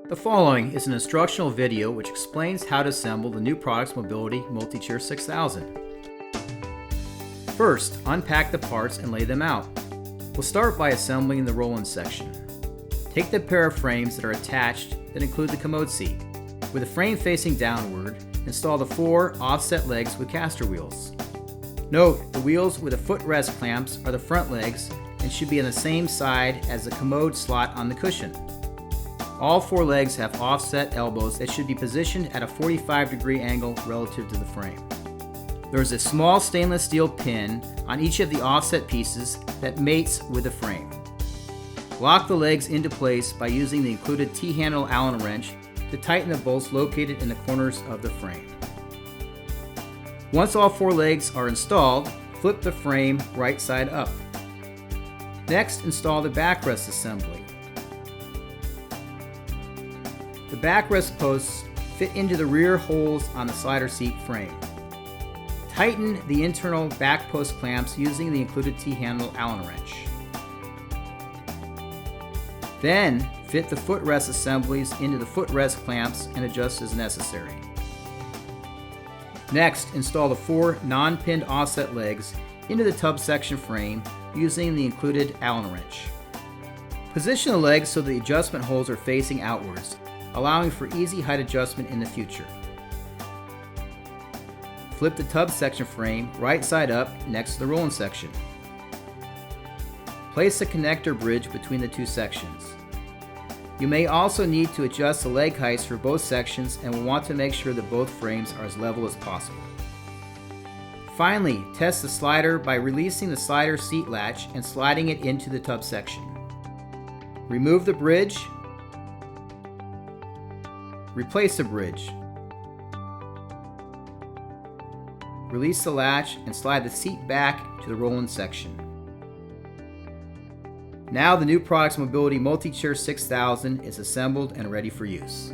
The following is an instructional video which explains how to assemble the Nuprodx Mobility Multi-Chair 6000. First, unpack the parts and lay them out. We'll start by assembling the roll-in section. Take the pair of frames that are attached that include the commode seat. With the frame facing downward, install the 4 offset legs with caster wheels. Note, the wheels with the footrest clamps are the front legs and should be on the same side as the commode slot on the cushion. All 4 legs have offset elbows that should be positioned at a 45-degree angle relative to the frame. There is a small stainless steel pin on each of the offset pieces that mates with the frame. Lock the legs into place by using the included T-handle Allen wrench to tighten the bolts located in the corners of the frame. Once all 4 legs are installed, flip the frame right side up. Next, install the backrest assembly. The backrest posts fit into the rear holes on the slider seat frame. Tighten the internal back post clamps using the included T-handle Allen wrench. Then, fit the footrest assemblies into the footrest clamps and adjust as necessary. Next, install the 4 non-pinned offset legs into the tub section frame using the included Allen wrench. Position the legs so the adjustment holes are facing outwards, allowing for easy height adjustment in the future. Flip the tub section frame right side up next to the roll-in section. Place a connector bridge between the 2 sections. You may also need to adjust the leg heights for both sections and will want to make sure that both frames are as level as possible. Finally, test the slider by releasing the slider seat latch and sliding it into the tub section. Remove the bridge. Replace the bridge. Release the latch and slide the seat back to the roll-in section. Now the Nuprodx Mobility Multi-Chair 6000 is assembled and ready for use.